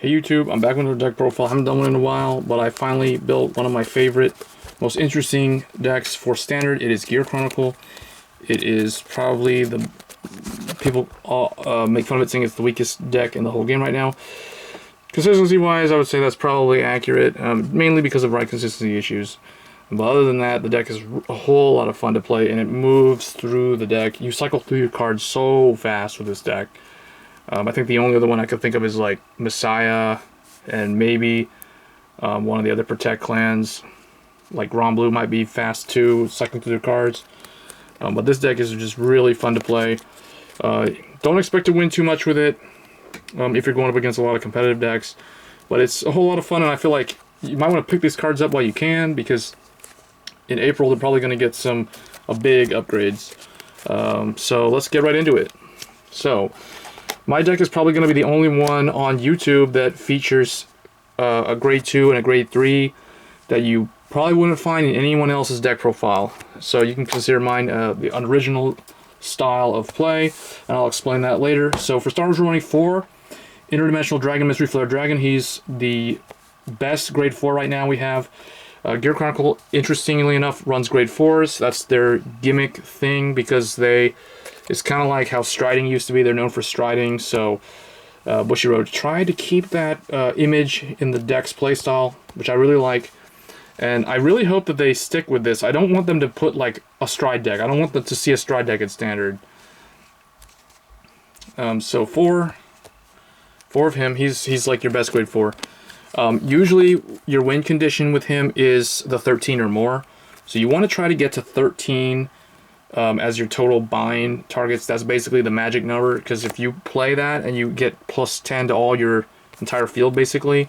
Hey YouTube, I'm back with another deck profile. I haven't done one in a while, but I finally built one of my favorite, most interesting decks for standard. It is Gear Chronicle. It is probably the people all make fun of it saying it's the weakest deck in the whole game right now. Consistency wise, I would say that's probably accurate, mainly because of right consistency issues. But other than that, the deck is a whole lot of fun to play, and it moves through the deck. You cycle through your cards so fast with this deck. I think the only other one I could think of is like Messiah and maybe one of the other Protect clans. Like Blue might be fast too, cycling through their cards. But this deck is just really fun to play. Don't expect to win too much with it if you're going up against a lot of competitive decks. But it's a whole lot of fun, and I feel like you might want to pick these cards up while you can, because in April they're probably going to get some big upgrades. So let's get right into it. So my deck is probably going to be the only one on YouTube that features a grade 2 and a grade 3 that you probably wouldn't find in anyone else's deck profile. So you can consider mine the original style of play, and I'll explain that later. So for starters, we're running 4 Interdimensional Dragon, Mystery Flare Dragon. He's the best grade 4 right now we have. Gear Chronicle, interestingly enough, runs grade 4s. That's their gimmick thing, because it's kind of like how striding used to be. They're known for striding, so Bushiroad tried to keep that image in the deck's playstyle, which I really like. And I really hope that they stick with this. I don't want them to put like a stride deck. I don't want them to see a stride deck at standard. So four of him. He's like your best grade 4. Usually your win condition with him is the 13 or more. So you want to try to get to 13 as your total bind targets. That's basically the magic number, because if you play that and you get plus 10 to all your entire field, basically,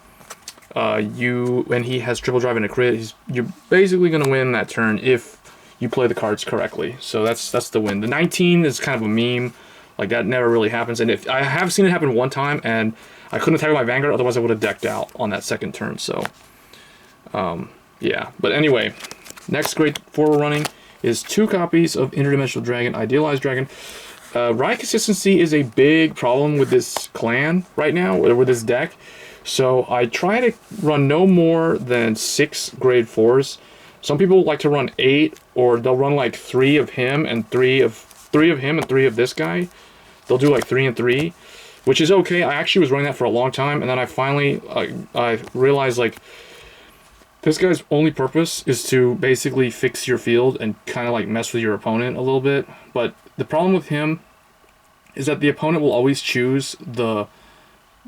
and he has triple drive and a crit, you're basically going to win that turn if you play the cards correctly. So that's the win. The 19 is kind of a meme. Like, that never really happens. And if I have seen it happen one time, and I couldn't attack with my Vanguard, otherwise I would have decked out on that second turn. So, yeah. But anyway, next grade 4 we're running is 2 copies of Interdimensional Dragon, Idealized Dragon. Ride consistency is a big problem with this clan right now, or with this deck. So I try to run no more than 6 grade 4s. Some people like to run 8, or they'll run like 3 of him and 3 of him and 3 of this guy. They'll do like 3 and 3, which is okay. I actually was running that for a long time, and then I finally I realized, like, this guy's only purpose is to basically fix your field and kind of like mess with your opponent a little bit. But the problem with him is that the opponent will always choose the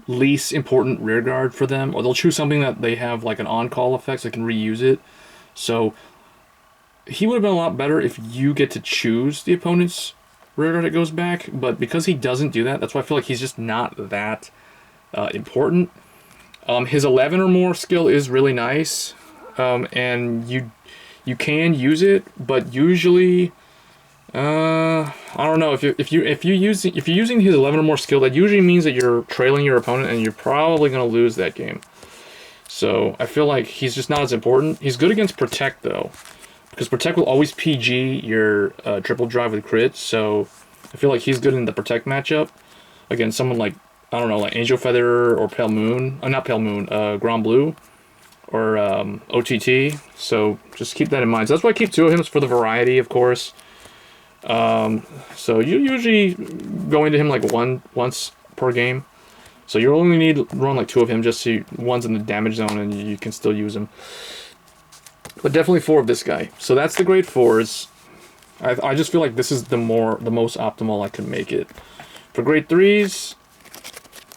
least important rear guard for them, or they'll choose something that they have like an on-call effect so they can reuse it. So he would have been a lot better if you get to choose the opponent's rear guard that goes back, but because he doesn't do that, that's why I feel like he's just not that important. His 11 or more skill is really nice, and you can use it, but usually I don't know, if you're using his 11 or more skill, that usually means that you're trailing your opponent, and you're probably going to lose that game. So I feel like he's just not as important. He's good against Protect though, because Protect will always PG your triple drive with crit. So I feel like he's good in the Protect matchup against someone like, I don't know, like Angel Feather or Pale Moon. Not Pale Moon, Blue or OTT. So just keep that in mind. So that's why I keep 2 of him, for the variety, of course. So you usually go into him like once per game. So you only need to run like 2 of him, just so one's in the damage zone and you can still use him. But definitely 4 of this guy. So that's the grade 4s. I just feel like this is the most optimal I can make it. For grade 3s,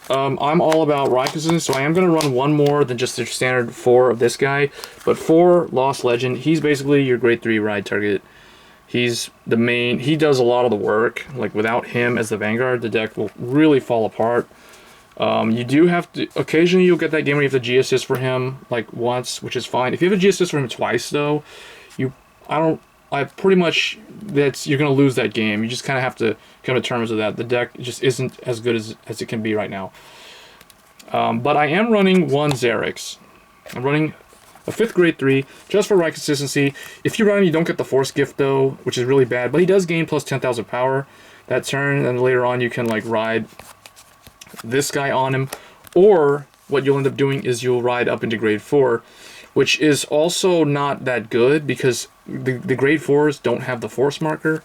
I'm all about ride consistency, so I am going to run 1 more than just the standard 4 of this guy. But 4 Lost Legend, he's basically your grade 3 ride target. He's the main, he does a lot of the work. Like, without him as the Vanguard, the deck will really fall apart. You do have to, occasionally you'll get that game where you have to G-assist for him, like once, which is fine. If you have a G-assist for him twice though, you're going to lose that game. You just kind of have to come to terms with that. The deck just isn't as good as it can be right now. But I am running 1 Xerix. I'm running a 5th grade 3, just for right consistency. If you run him, you don't get the Force Gift though, which is really bad, but he does gain plus 10,000 power that turn, and later on you can like ride this guy on him, or what you'll end up doing is you'll ride up into grade 4, which is also not that good because the grade 4s don't have the force marker.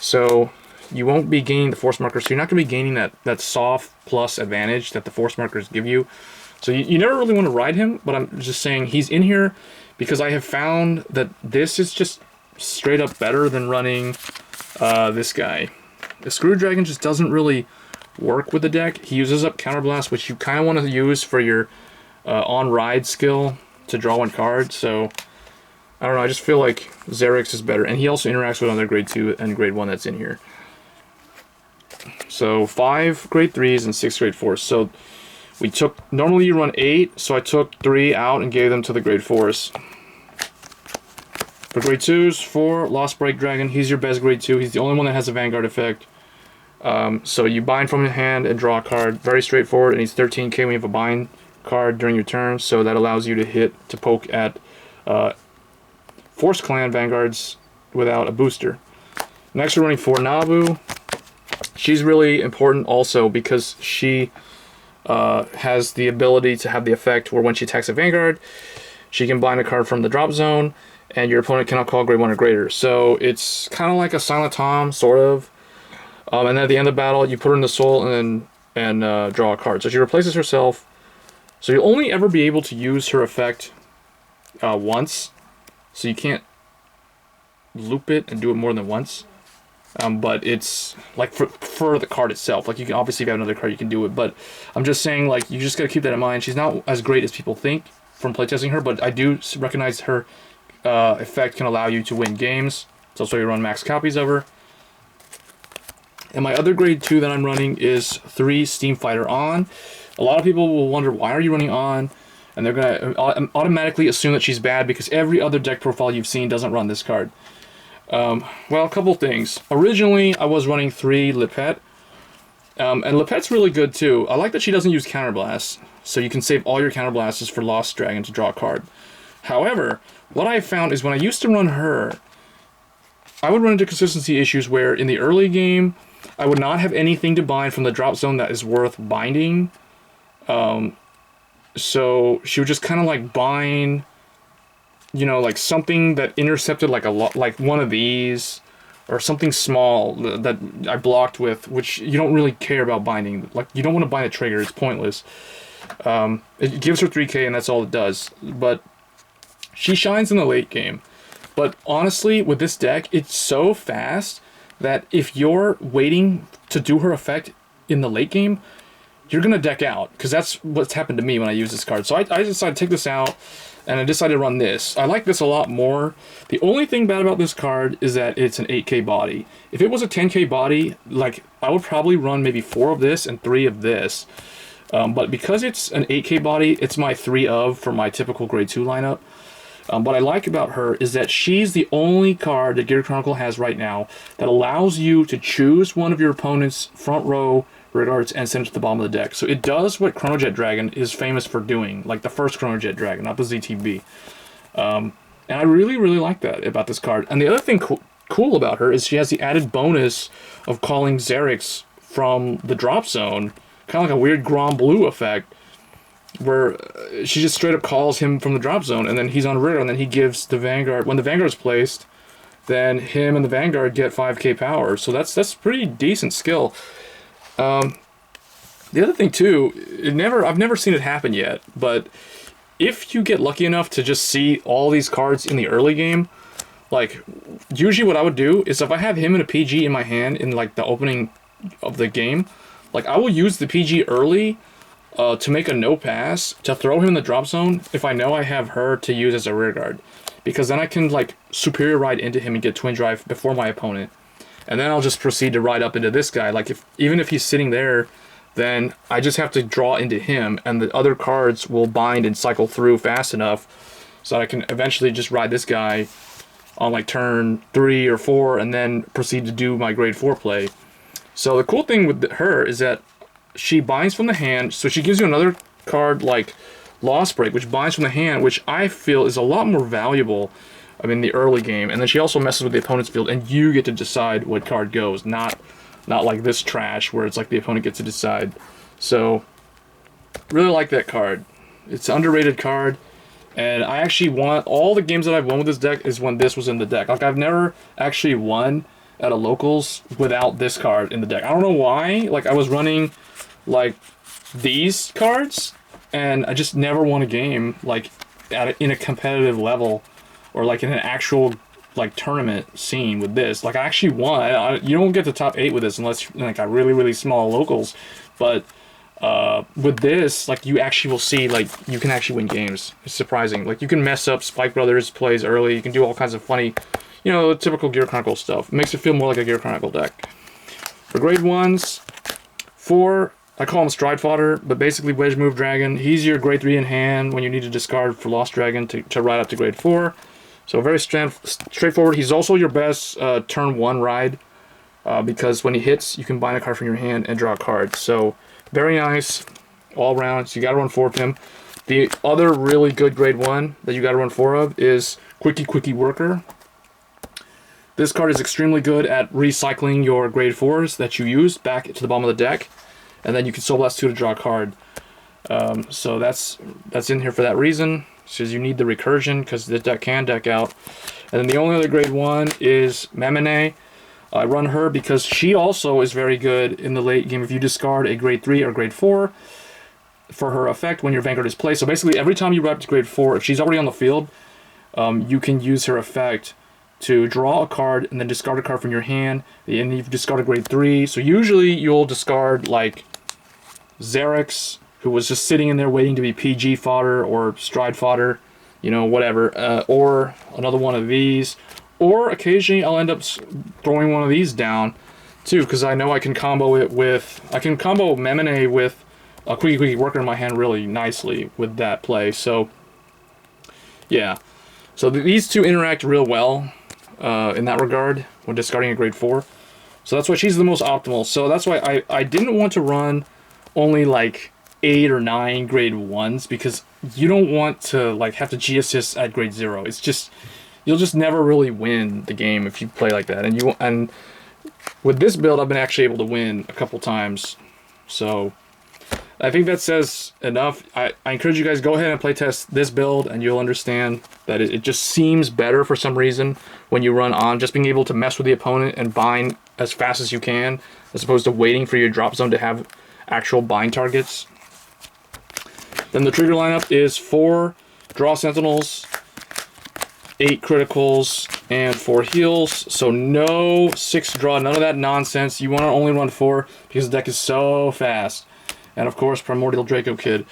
So you won't be gaining the force marker. So you're not going to be gaining that soft plus advantage that the force markers give you. So you never really want to ride him, but I'm just saying he's in here because I have found that this is just straight up better than running this guy. The Screw Dragon just doesn't really work with the deck. He uses up Counterblast, which you kind of want to use for your on-ride skill to draw one card. So, I don't know, I just feel like Xerix is better. And he also interacts with another grade 2 and grade 1 that's in here. So, 5 grade 3s and 6 grade 4s. So, we took, normally you run 8, so I took 3 out and gave them to the grade 4s. For grade 2s, 4, Lost Break Dragon. He's your best grade 2. He's the only one that has a Vanguard effect. So you bind from your hand and draw a card. Very straightforward, and he's 13k when you have a bind card during your turn, so that allows you to poke at Force Clan Vanguards without a booster. Next we're running 4 Nabu. She's really important also because she has the ability to have the effect where when she attacks a Vanguard, she can bind a card from the drop zone, and your opponent cannot call grade 1 or greater. So it's kind of like a Silent Tom, sort of. And then at the end of the battle, you put her in the soul and draw a card. So she replaces herself. So you'll only ever be able to use her effect once. So you can't loop it and do it more than once. But it's like for the card itself. Like you can obviously if you have another card, you can do it. But I'm just saying, like, you just gotta keep that in mind. She's not as great as people think from playtesting her, but I do recognize her effect can allow you to win games. So you run max copies of her. And my other grade 2 that I'm running is 3 Steam Fighter On. A lot of people will wonder, why are you running On? And they're going to automatically assume that she's bad because every other deck profile you've seen doesn't run this card. Well, a couple things. Originally, I was running 3 Lipette. And Lipette's really good too. I like that she doesn't use Counterblast. So you can save all your Counterblasts for Lost Dragon to draw a card. However, what I found is when I used to run her, I would run into consistency issues where in the early game, I would not have anything to bind from the drop zone that is worth binding. So she would just kind of like bind, you know, like something that intercepted like like one of these, or something small that I blocked with, which you don't really care about binding. Like you don't want to bind a trigger; it's pointless. It gives her 3k and that's all it does. But she shines in the late game. But honestly, with this deck, it's so fast that if you're waiting to do her effect in the late game, you're going to deck out. Because that's what's happened to me when I use this card. So I decided to take this out, and I decided to run this. I like this a lot more. The only thing bad about this card is that it's an 8k body. If it was a 10k body, like, I would probably run maybe 4 of this and 3 of this. But because it's an 8k body, it's my 3 of for my typical grade 2 lineup. What I like about her is that she's the only card that Gear Chronicle has right now that allows you to choose one of your opponent's front row rearguards and send it to the bottom of the deck. So it does what Chronojet Dragon is famous for doing, like the first Chronojet Dragon, not the ZTB. And I really, really like that about this card. And the other thing cool about her is she has the added bonus of calling Xerix from the drop zone, kind of like a weird Grom Blue effect, where she just straight up calls him from the drop zone, and then he's on rear, and then he gives the Vanguard, when the Vanguard's placed, then him and the Vanguard get 5k power. So that's pretty decent skill. The other thing too, I've never seen it happen yet, but if you get lucky enough to just see all these cards in the early game, like usually what I would do is if I have him and a PG in my hand in like the opening of the game, like I will use the PG early to make a no pass, to throw him in the drop zone if I know I have her to use as a rear guard. Because then I can like superior ride into him and get twin drive before my opponent. And then I'll just proceed to ride up into this guy. Like even if he's sitting there, then I just have to draw into him and the other cards will bind and cycle through fast enough so that I can eventually just ride this guy on like turn 3 or 4 and then proceed to do my grade 4 play. So the cool thing with her is that she binds from the hand, so she gives you another card like Lost Break, which binds from the hand, which I feel is a lot more valuable in the early game. And then she also messes with the opponent's field, and you get to decide what card goes, not like this trash where it's like the opponent gets to decide. So Really like that card. It's an underrated card. And I actually won, all the games that I've won with this deck is when this was in the deck. Like, I've never actually won at a locals without this card in the deck. I don't know why. Like, I was running, like, these cards, and I just never won a game, like, in a competitive level, or, like, in an actual, like, tournament scene with this. Like, I actually won. You don't get the top 8 with this unless, like, a really, really small locals. But with this, like, you actually will see, like, you can actually win games. It's surprising. Like, you can mess up Spike Brothers plays early. You can do all kinds of funny, you know, typical Gear Chronicle stuff. It makes it feel more like a Gear Chronicle deck. For grade 1s, 4, I call him Stride Fodder, but basically Wedge Move Dragon. He's your grade 3 in hand when you need to discard for Lost Dragon to ride up to grade 4. So very straightforward. He's also your best turn 1 ride, because when he hits, you can bind a card from your hand and draw a card. So very nice all around. So you got to run 4 of him. The other really good grade 1 that you got to run 4 of is Quickie Worker. This card is extremely good at recycling your grade 4s that you used back to the bottom of the deck, and then you can Soul Blast 2 to draw a card. So that's in here for that reason. Says you need the recursion because the deck can deck out. And then the only other grade 1 is Memone. I run her because she also is very good in the late game if you discard a grade 3 or grade 4 for her effect when your Vanguard is played. So basically every time you ride up to grade 4, if she's already on the field, you can use her effect to draw a card and then discard a card from your hand, and you've discarded grade 3. So usually you'll discard like Xerix, who was just sitting in there waiting to be PG fodder or Stride Fodder, you know, whatever, or another one of these. Or occasionally I'll end up throwing one of these down too, because I know I can combo it with, I can combo Memone with a Quickie Worker in my hand really nicely with that play. So yeah, so these two interact real well in that regard when discarding a grade 4. So that's why she's the most optimal. So that's why I didn't want to run only like 8 or 9 grade 1s, because you don't want to like have to G-assist at grade 0. It's just, you'll just never really win the game if you play like that. And with this build, I've been actually able to win a couple times. So I think that says enough. I encourage you guys, go ahead and play test this build, and you'll understand that it just seems better for some reason when you run on, just being able to mess with the opponent and bind as fast as you can, as opposed to waiting for your drop zone to have actual bind targets. Then the trigger lineup is 4 Draw Sentinels, 8 criticals, and 4 heals. So no 6 draw, none of that nonsense. You want to only run 4 because the deck is so fast. And of course, Primordial Draco Kid.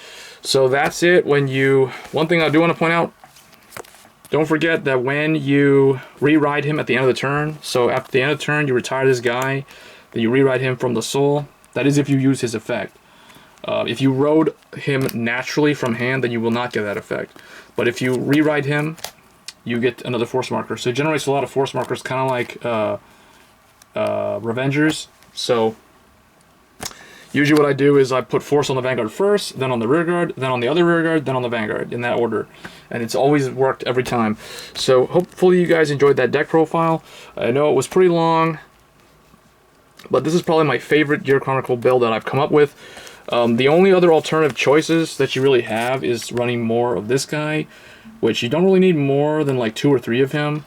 So that's it. When you, one thing I do want to point out, don't forget that when you re-ride him at the end of the turn, so after the end of the turn, you retire this guy, then you re-ride him from the soul. That is if you use his effect. If you rode him naturally from hand, then you will not get that effect. But if you re-ride him, you get another force marker. So it generates a lot of force markers, kind of like Revengers. So usually what I do is I put force on the Vanguard first, then on the rear guard, then on the other rear guard, then on the Vanguard, in that order. And it's always worked every time. So hopefully you guys enjoyed that deck profile. I know it was pretty long, but this is probably my favorite Gear Chronicle build that I've come up with. The only other alternative choices that you really have is running more of this guy, which you don't really need more than like 2 or 3 of him.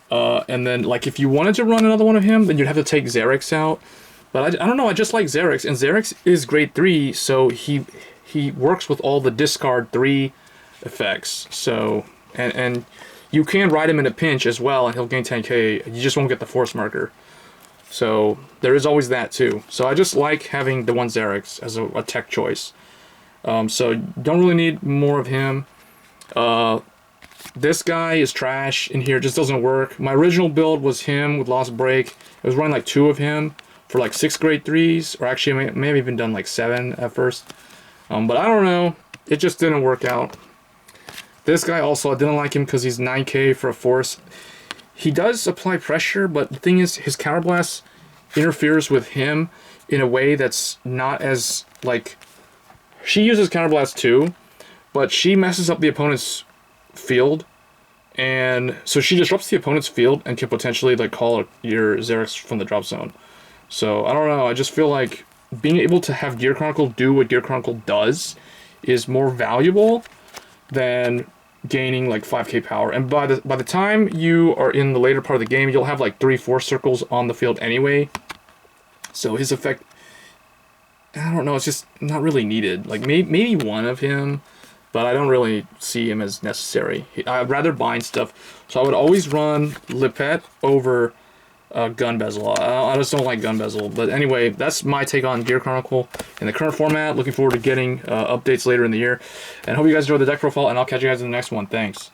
And then like if you wanted to run another one of him, then you'd have to take Xerix out. But I don't know, I just like Xerix, and Xerix is grade 3, so he works with all the discard 3 effects. So, and you can ride him in a pinch as well, and he'll gain 10k, you just won't get the force marker. So there is always that too. So I just like having the one Xerix as a tech choice. So don't really need more of him. This guy is trash in here, just doesn't work. My original build was him with Lost Break. I was running like 2 of him for like 6 grade 3s, or actually I may have even done like 7 at first. But I don't know, it just didn't work out. This guy also, I didn't like him because he's 9k for a force. He does apply pressure, but the thing is, his counterblast interferes with him in a way that's not as, like, she uses counterblast too, but she messes up the opponent's field, and so she disrupts the opponent's field and can potentially, like, call your Xerix from the drop zone. So, I don't know, I just feel like being able to have Gear Chronicle do what Gear Chronicle does is more valuable than gaining like 5k power. And by the time you are in the later part of the game, you'll have like 3-4 circles on the field anyway. So his effect, I don't know, it's just not really needed. Like maybe one of him, but I don't really see him as necessary. I'd rather bind stuff. So I would always run Lippet over Gun Bezel. I just don't like Gun Bezel. But anyway, that's my take on Gear Chronicle in the current format. Looking forward to getting updates later in the year. And hope you guys enjoyed the deck profile, and I'll catch you guys in the next one. Thanks.